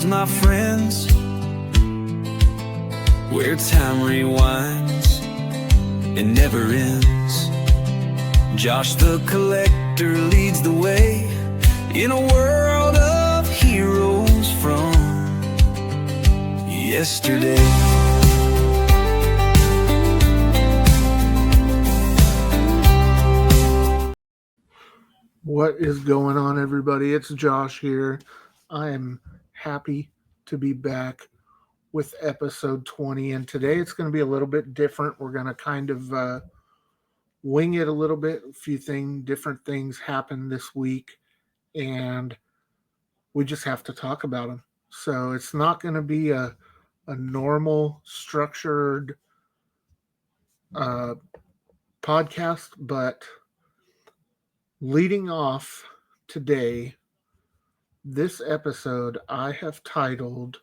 cards, my friends, where time rewinds and never ends. Josh the collector leads the way in a world of heroes from yesterday. What is going on, everybody? It's Josh here. I am happy to be back with episode 20, and today it's going to be a little bit different. We're going to kind of wing it a little bit. Different things happened this week, and we just have to talk about them. So it's not going to be a normal, structured uh, podcast, but leading off today, this episode I have titled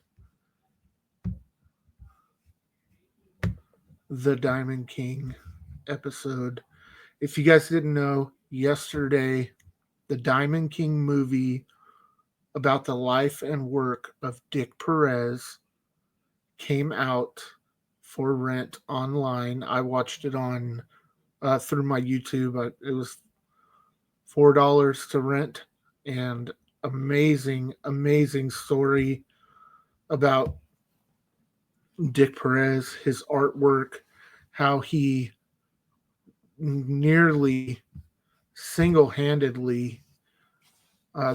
The Diamond King episode. If you guys didn't know, yesterday, the Diamond King movie about the life and work of Dick Perez came out for rent online. I watched it on through my YouTube. It was $4 to rent, and amazing story about Dick Perez, his artwork, how he nearly single-handedly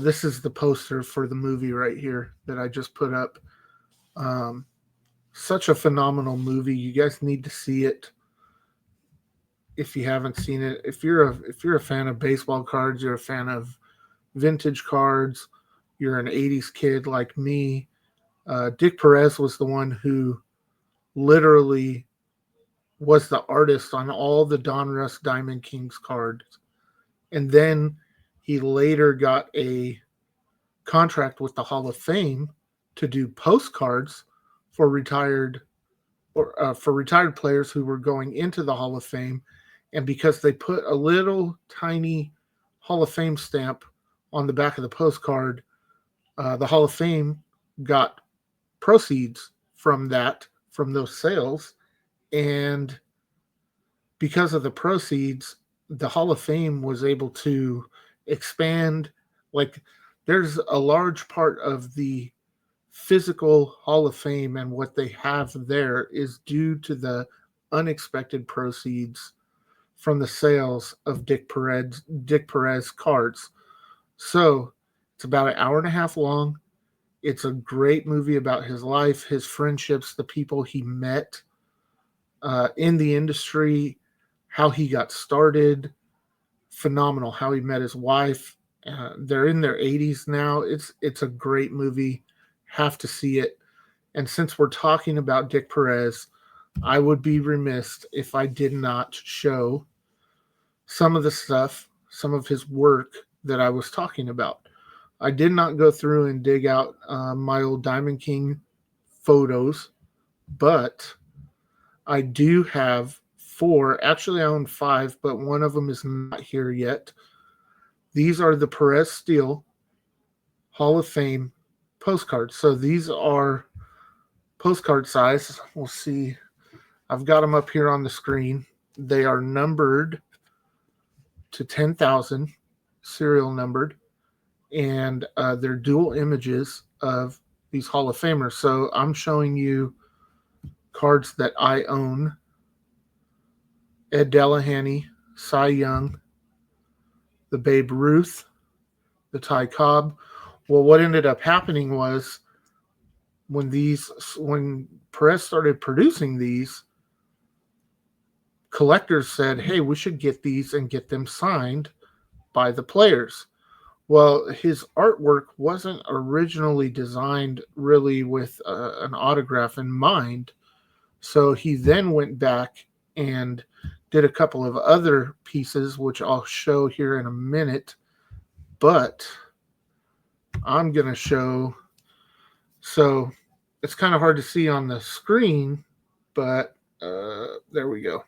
this is the poster for the movie right here that I just put up. Such a phenomenal movie. You guys need to see it if you haven't seen it. If you're a fan of baseball cards, you're a fan of vintage cards, you're an 80s kid like me, Dick Perez was the one who literally was the artist on all the Donruss Diamond Kings cards. And then he later got a contract with the Hall of Fame to do postcards for retired players who were going into the Hall of Fame. And because they put a little tiny Hall of Fame stamp on the back of the postcard, the Hall of Fame got proceeds from those sales. And because of the proceeds, the Hall of Fame was able to expand. Like, there's a large part of the physical Hall of Fame and what they have there is due to the unexpected proceeds from the sales of Dick Perez cards. So it's about an hour and a half long. It's a great movie about his life, his friendships, the people he met in the industry, how he got started. Phenomenal. How he met his wife. They're in their 80s now. It's a great movie. Have to see it. And since we're talking about Dick Perez, I would be remiss if I did not show some of the stuff, some of his work that I was talking about. I did not go through and dig out my old Diamond King photos, but I do have 4. Actually, I own 5, but one of them is not here yet. These are the Perez Steel Hall of Fame postcards. So these are postcard size. We'll see. I've got them up here on the screen. They are numbered to 10,000, serial numbered, and they're dual images of these Hall of Famers. So I'm showing you cards that I own. Ed Delahanty, Cy Young, the Babe Ruth, the Ty Cobb. Well, what ended up happening was when Perez started producing these, collectors said, hey, we should get these and get them signed by the players. Well, his artwork wasn't originally designed really with an autograph in mind. So he then went back and did a couple of other pieces, which I'll show here in a minute. But I'm going to show. So it's kind of hard to see on the screen, but there we go.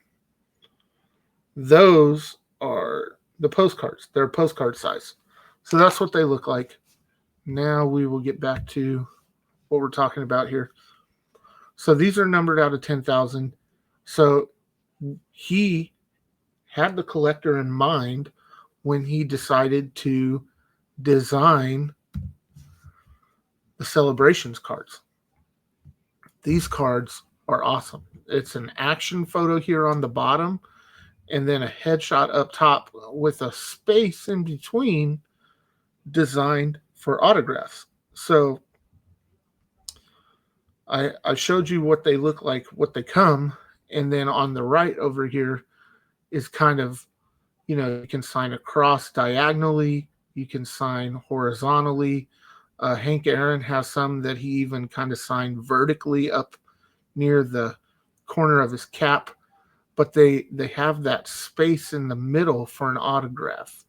Those are the postcards. They're postcard size. So that's what they look like. Now we will get back to what we're talking about here. So these are numbered out of 10,000. So he had the collector in mind when he decided to design the celebrations cards. These cards are awesome. It's an action photo here on the bottom, and then a headshot up top with a space in between designed for autographs. So I showed you what they look like, what they come, and then on the right over here is kind of, you can sign across diagonally, you can sign horizontally. Hank Aaron has some that he even kind of signed vertically up near the corner of his cap, but they have that space in the middle for an autograph.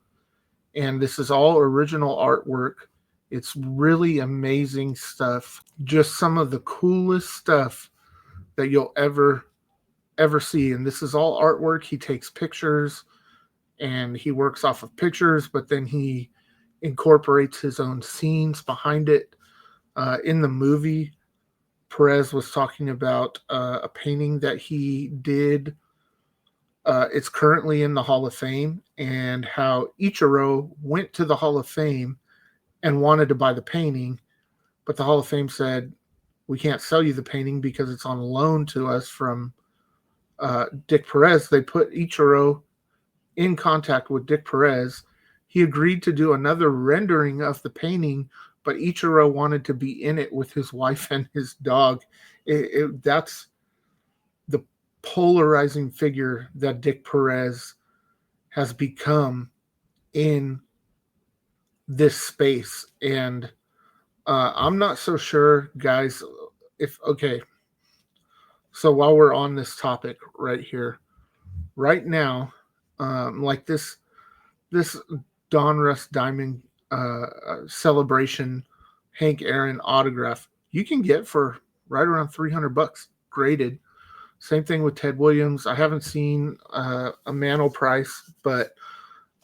And this is all original artwork. It's really amazing stuff. Just some of the coolest stuff that you'll ever see. And this is all artwork. He takes pictures and he works off of pictures, but then he incorporates his own scenes behind it. In the movie, Perez was talking about a painting that he did. It's currently in the Hall of Fame, and how Ichiro went to the Hall of Fame and wanted to buy the painting, but the Hall of Fame said, we can't sell you the painting because it's on loan to us from Dick Perez. They put Ichiro in contact with Dick Perez. He agreed to do another rendering of the painting, but Ichiro wanted to be in it with his wife and his dog. That's the polarizing figure that Dick Perez has become in this space. And I'm not so sure, guys, so while we're on this topic right here, right now, like this Donruss Diamond celebration Hank Aaron autograph, you can get for right around $300 graded. Same thing with Ted Williams. I haven't seen a Mantle price, but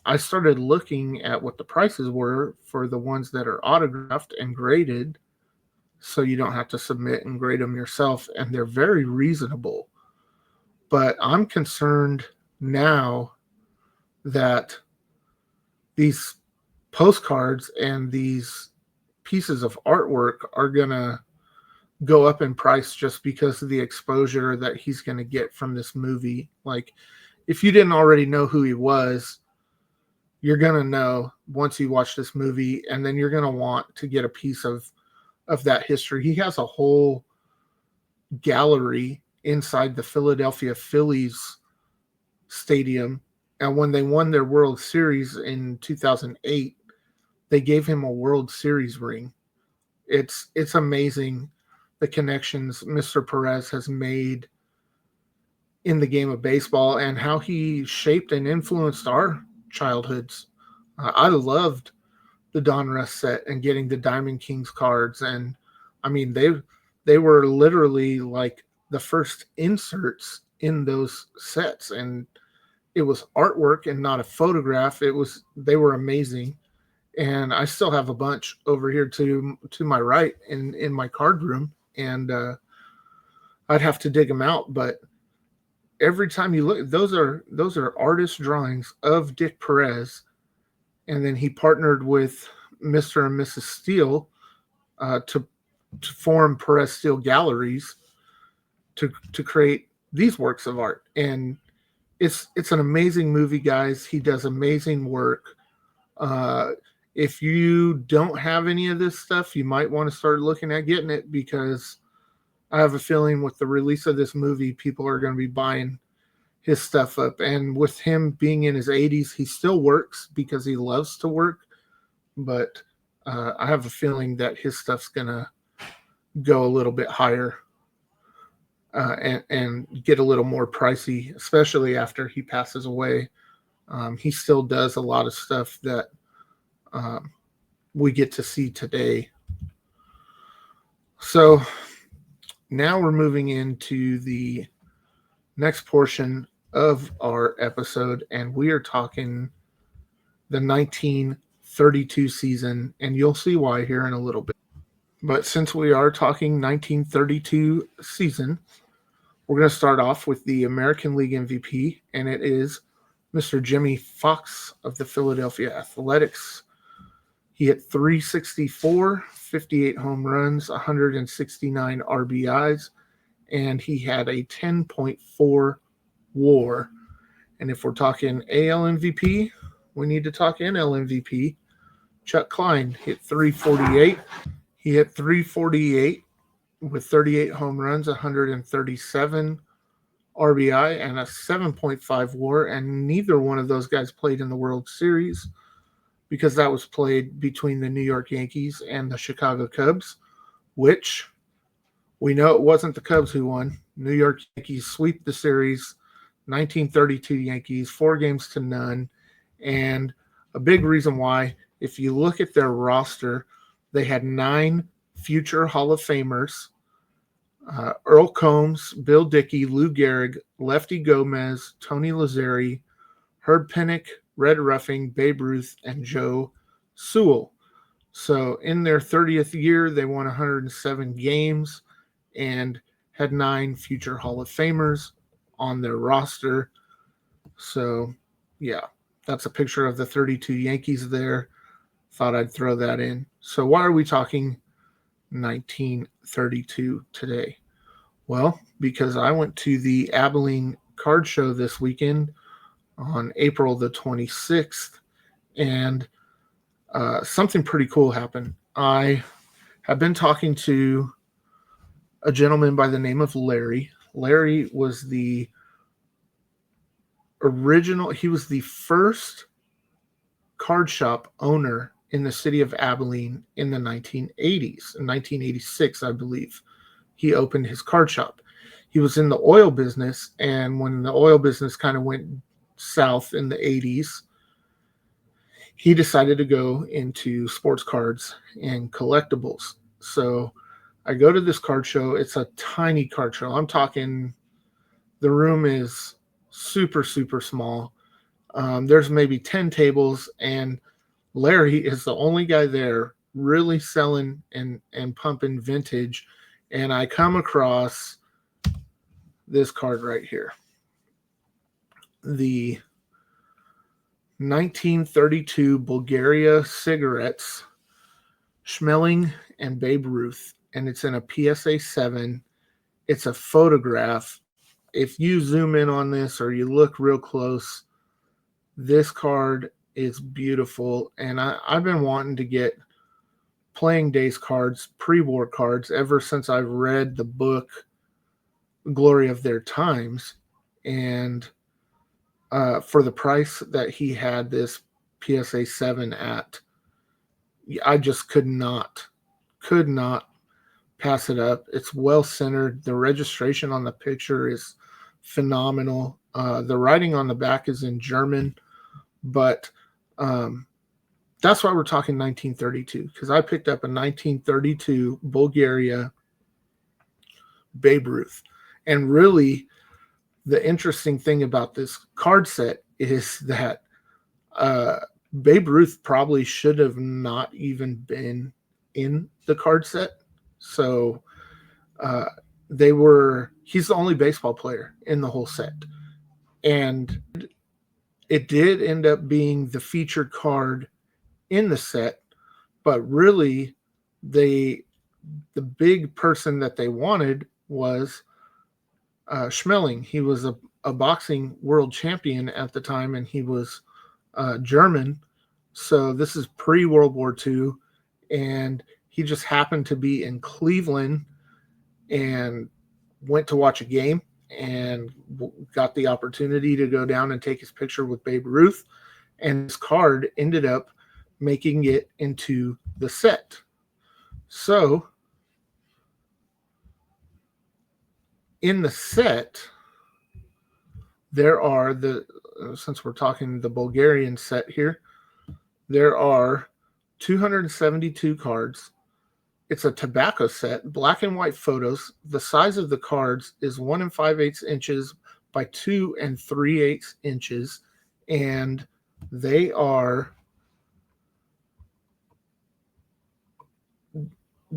I started looking at what the prices were for the ones that are autographed and graded, so you don't have to submit and grade them yourself, and they're very reasonable. But I'm concerned now that these postcards and these pieces of artwork are going to go up in price just because of the exposure that he's going to get from this movie. Like, if you didn't already know who he was, you're going to know once you watch this movie, and then you're going to want to get a piece of that history. He has a whole gallery inside the Philadelphia Phillies stadium. And when they won their World Series in 2008, they gave him a World Series ring. It's amazing the connections Mr. Perez has made in the game of baseball and how he shaped and influenced our childhoods. I loved the Donruss set and getting the Diamond Kings cards. And I mean, they were literally like the first inserts in those sets, and it was artwork and not a photograph. They were amazing. And I still have a bunch over here to my right in my card room, and I'd have to dig them out. But every time you look, those are artist drawings of Dick Perez, and then he partnered with Mr. and Mrs. Steele to form Perez Steele Galleries to create these works of art. And it's an amazing movie, guys. He does amazing work. If you don't have any of this stuff, you might want to start looking at getting it, because I have a feeling with the release of this movie, people are going to be buying his stuff up. And with him being in his 80s, he still works because he loves to work. But I have a feeling that his stuff's going to go a little bit higher and get a little more pricey, especially after he passes away. He still does a lot of stuff that we get to see today. So now we're moving into the next portion of our episode, and we are talking the 1932 season, and you'll see why here in a little bit. But since we are talking 1932 season, we're going to start off with the American League MVP, and it is Mr. Jimmy Fox of the Philadelphia Athletics. He hit 364, 58 home runs, 169 RBIs, and he had a 10.4 WAR. And if we're talking AL MVP, we need to talk NL MVP. Chuck Klein hit 348. He hit 348 with 38 home runs, 137 RBI, and a 7.5 WAR. And neither one of those guys played in the World Series because that was played between the New York Yankees and the Chicago Cubs, which we know it wasn't the Cubs who won. New York Yankees sweep the series, 1932 Yankees, 4-0. And a big reason why, if you look at their roster, they had 9 future Hall of Famers: Earl Combs, Bill Dickey, Lou Gehrig, Lefty Gomez, Tony Lazzeri, Herb Pennock, Red Ruffing, Babe Ruth, and Joe Sewell. So in their 30th year, they won 107 games and had 9 future Hall of Famers on their roster. So, yeah, that's a picture of the 32 Yankees there. Thought I'd throw that in. So why are we talking 1932 today? Well, because I went to the Abilene Card Show this weekend on April the 26th, and something pretty cool happened. I have been talking to a gentleman by the name of Larry. Larry was the he was the first card shop owner in the city of Abilene in the 1980s. In 1986, I believe, he opened his card shop. He was in the oil business, and when the oil business kind of went south in the 80s, he decided to go into sports cards and collectibles. So I go to this card show. It's a tiny card show. I'm talking, the room is super, super small. There's maybe 10 tables, and Larry is the only guy there really selling and pumping vintage. And I come across this card right here, the 1932 Bulgaria cigarettes, Schmeling and Babe Ruth, and it's in a PSA 7. It's a photograph. If you zoom in on this or you look real close, this card is beautiful. And I've been wanting to get Playing Days cards, pre-war cards, ever since I've read the book Glory of Their Times. And for the price that he had this PSA 7 at, I just could not pass it up. It's well centered. The registration on the picture is phenomenal. The writing on the back is in German, but that's why we're talking 1932, because I picked up a 1932 Bulgaria Babe Ruth. And really, the interesting thing about this card set is that Babe Ruth probably should have not even been in the card set. So he's the only baseball player in the whole set. And it did end up being the featured card in the set, but really the big person that they wanted was Schmeling. He was a boxing world champion at the time, and he was German. So this is pre-World War II, and he just happened to be in Cleveland and went to watch a game and got the opportunity to go down and take his picture with Babe Ruth. And his card ended up making it into the set. So in the set, there are since we're talking the Bulgarian set here, there are 272 cards. It's a tobacco set, black and white photos. The size of the cards is 1 5/8 inches by 2 3/8 inches, and they are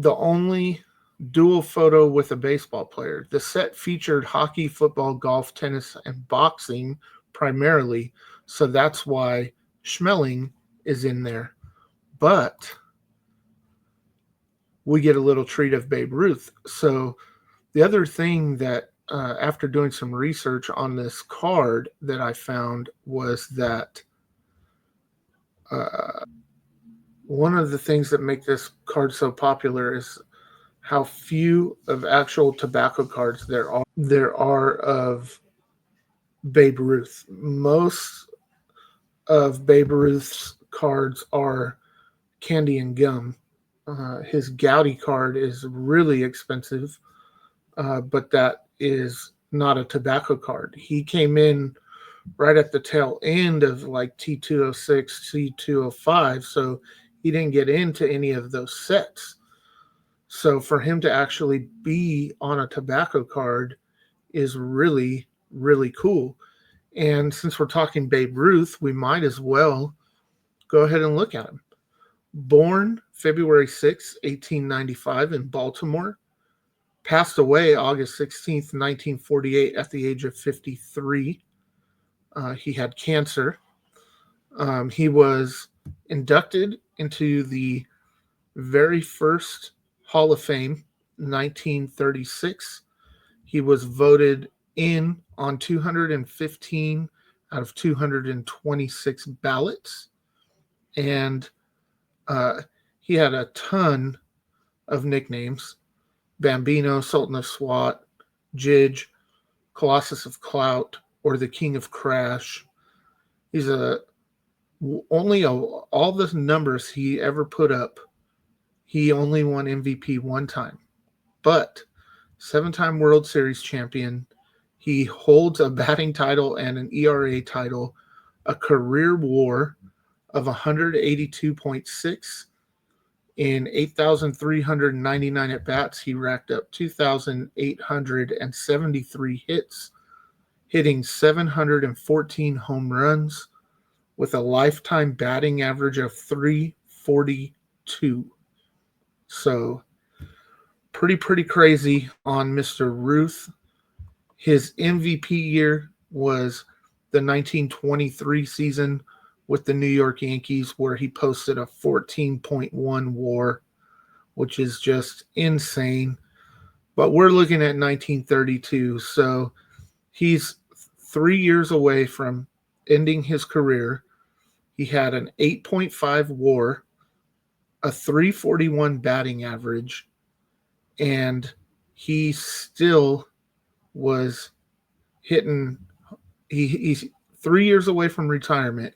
the only dual photo with a baseball player. The set featured hockey, football, golf, tennis, and boxing primarily, so that's why Schmeling is in there. But we get a little treat of Babe Ruth. So the other thing that after doing some research on this card that I found was that one of the things that make this card so popular is how few of actual tobacco cards there are of Babe Ruth. Most of Babe Ruth's cards are candy and gum. His Gouty card is really expensive, but that is not a tobacco card. He came in right at the tail end of like T206, T205, so he didn't get into any of those sets. So for him to actually be on a tobacco card is really, really cool. And since we're talking Babe Ruth, we might as well go ahead and look at him. Born February 6, 1895 in Baltimore, passed away August 16th, 1948 at the age of 53. He had cancer. He was inducted into the very first Hall of Fame, 1936. He was voted in on 215 out of 226 ballots. And he had a ton of nicknames: Bambino, Sultan of SWAT, Jidge, Colossus of Clout, or the King of Crash. He's all the numbers he ever put up, he only won MVP one time. But 7-time World Series champion, he holds a batting title and an ERA title, a career WAR of 182.6. In 8,399 at-bats, he racked up 2,873 hits, hitting 714 home runs with a lifetime batting average of 342. So pretty crazy on Mr. Ruth. His MVP year was the 1923 season with the New York Yankees, where he posted a 14.1 WAR, which is just insane. But we're looking at 1932, so he's 3 years away from ending his career. He had an 8.5 WAR, a 341 batting average, and he still was hitting. He's 3 years away from retirement.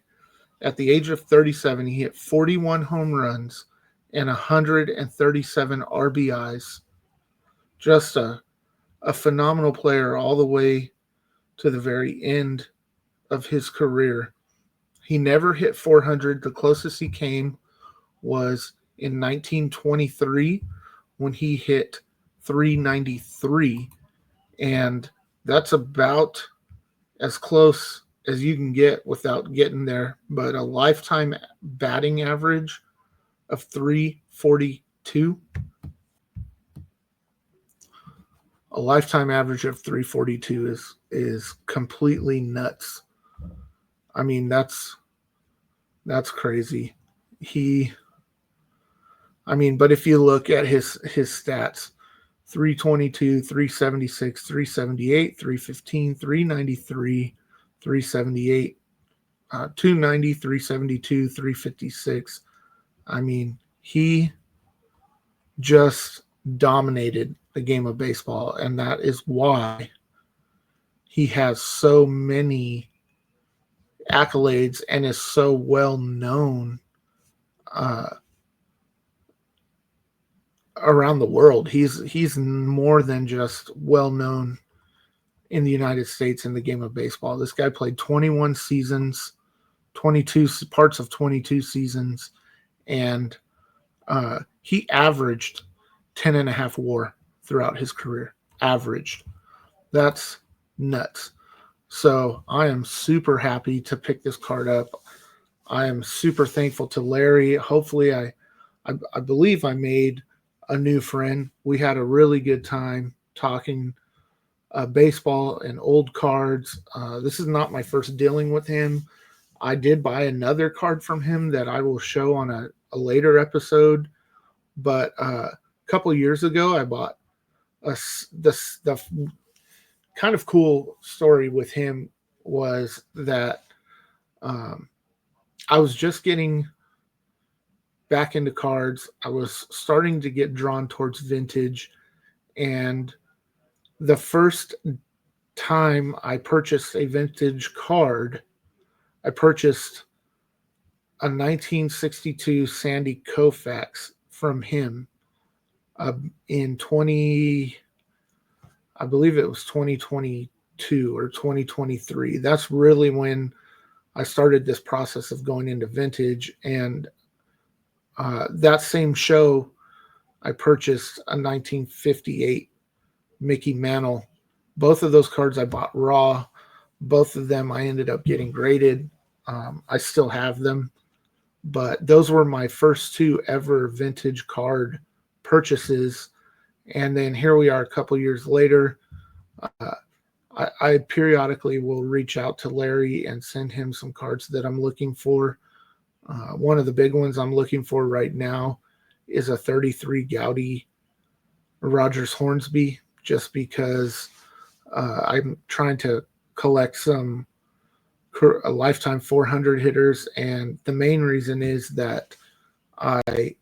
At the age of 37, he hit 41 home runs and 137 RBIs. Just a phenomenal player all the way to the very end of his career. He never hit 400. The closest he came was in 1923 when he hit 393. And that's about as close as you can get without getting there. But a lifetime batting average of 342. A lifetime average of 342 is completely nuts. I mean, that's crazy. But if you look at his stats, 322, 376, 378, 315, 393, 378, 290, 372, 356. I mean, he just dominated the game of baseball, and that is why he has so many accolades and is so well known around the world. He's more than just well known in the United States in the game of baseball. This guy played 21 seasons, 22 parts of 22 seasons, and he averaged 10.5 WAR throughout his career. Averaged. That's nuts. So I am super happy to pick this card up. I am super thankful to Larry. Hopefully I believe I made a new friend. We had a really good time talking baseball and old cards. This is not my first dealing with him. I did buy another card from him that I will show on a later episode. But a couple years ago, I bought the kind of cool story with him was that um, I was just getting back into cards. I was starting to get drawn towards vintage, and the first time I purchased a vintage card, I purchased a 1962 Sandy Koufax from him in 20, I believe it was 2022 or 2023. That's really when I started this process of going into vintage. And that same show, I purchased a 1958 Mickey Mantle. Both of those cards I bought raw. Both of them I ended up getting graded. I still have them, but those were my first two ever vintage card purchases. And then here we are a couple years later. I periodically will reach out to Larry and send him some cards that I'm looking for. One of the big ones I'm looking for right now is a 33 Gaudy Rogers Hornsby, just because I'm trying to collect some a lifetime 400 hitters. And the main reason is that I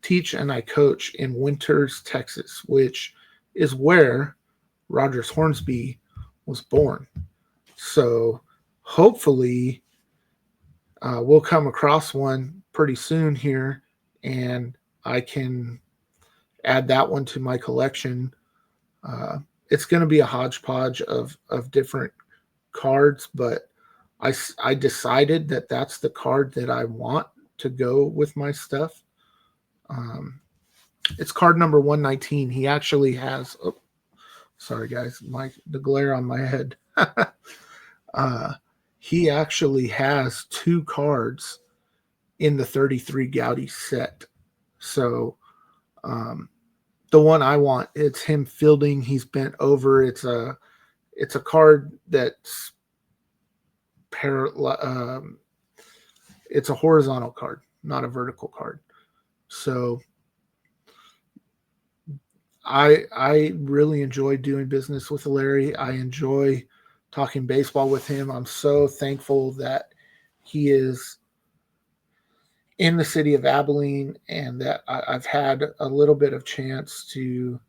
teach and I coach in Winters, Texas, which is where Rogers Hornsby was born. So hopefully we'll come across one pretty soon here, and I can add that one to my collection. It's going to be a hodgepodge of different cards, but I decided that that's the card that I want to go with my stuff. It's card number 119. He actually has, oh, sorry guys, the glare on my head. He actually has two cards in the 33 Gaudy set. So the one I want, it's him fielding. He's bent over. It's a card that's it's a horizontal card, not a vertical card. So I really enjoy doing business with Larry. I enjoy talking baseball with him. I'm so thankful that he is in the city of Abilene and that I've had a little bit of chance to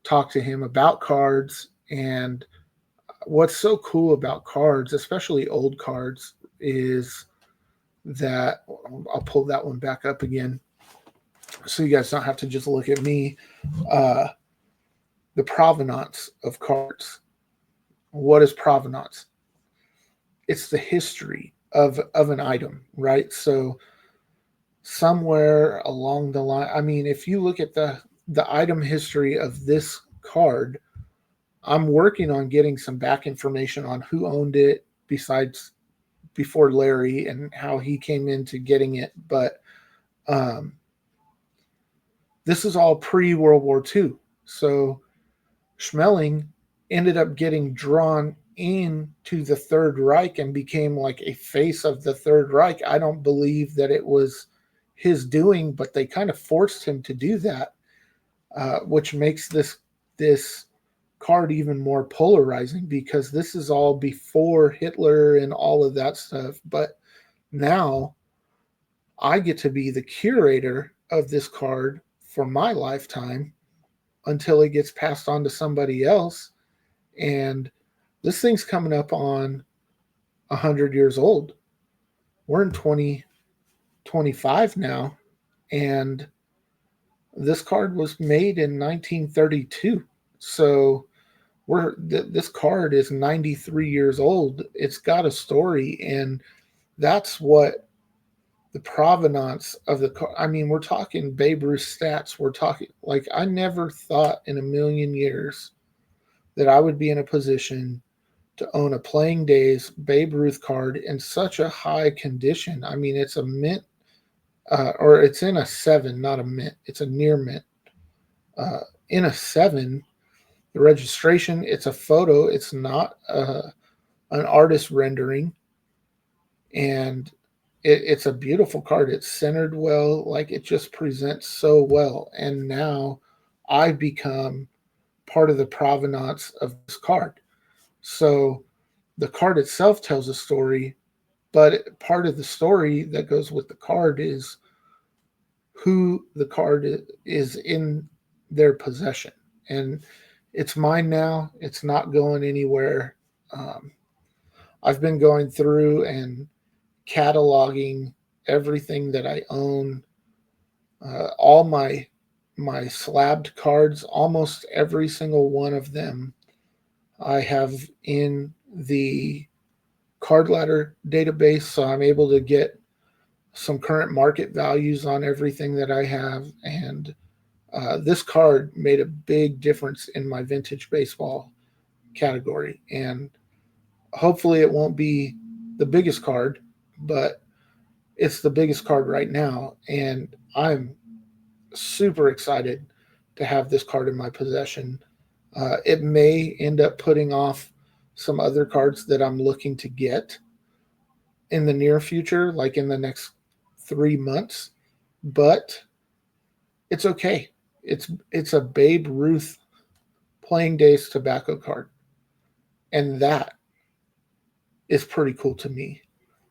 talk to him about cards. And what's so cool about cards, especially old cards, is that I'll pull that one back up again so you guys don't have to just look at me. The provenance of cards. What is provenance? It's the history of an item, right? So somewhere along the line, I mean, if you look at the item history of this card, I'm working on getting some back information on who owned it besides before Larry and how he came into getting it. But this is all pre-World War II. So Schmeling ended up getting drawn into the Third Reich and became like a face of the Third Reich. I don't believe that it was his doing, but they kind of forced him to do that, which makes this card even more polarizing because this is all before Hitler and all of that stuff. But now I get to be the curator of this card for my lifetime until it gets passed on to somebody else. And this thing's coming up on 100 years old. We're in 2025 now, and this card was made in 1932. So this card is 93 years old. It's got a story, and that's what the provenance of the card. I mean, we're talking Babe Ruth stats. We're talking, like, I never thought in a million years that I would be in a position to own a Playing Days Babe Ruth card in such a high condition. I mean, it's a mint or it's in a 7, not a mint. It's a near mint. In a 7, the registration, it's a photo. It's not an artist rendering, and it's a beautiful card. It's centered well, like it just presents so well. And now I've become part of the provenance of this card. So the card itself tells a story, but part of the story that goes with the card is who the card is in their possession. And it's mine now. It's not going anywhere. Um, I've been going through and cataloging everything that I own, all my slabbed cards, almost every single one of them I have in the card ladder database, so I'm able to get some current market values on everything that I have. And this card made a big difference in my vintage baseball category. And hopefully, it won't be the biggest card, but it's the biggest card right now. And I'm super excited to have this card in my possession. It may end up putting off some other cards that I'm looking to get in the near future, like in the next 3 months, but it's okay. It's a Babe Ruth playing days tobacco card, and that is pretty cool to me.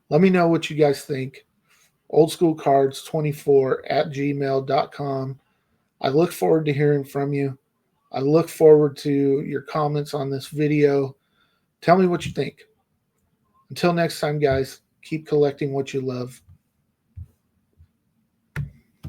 Let me know what you guys think. oldschoolcards24@gmail.com. I look forward to hearing from you. I look forward to your comments on this video. Tell me what you think. Until next time, guys, keep collecting what you love.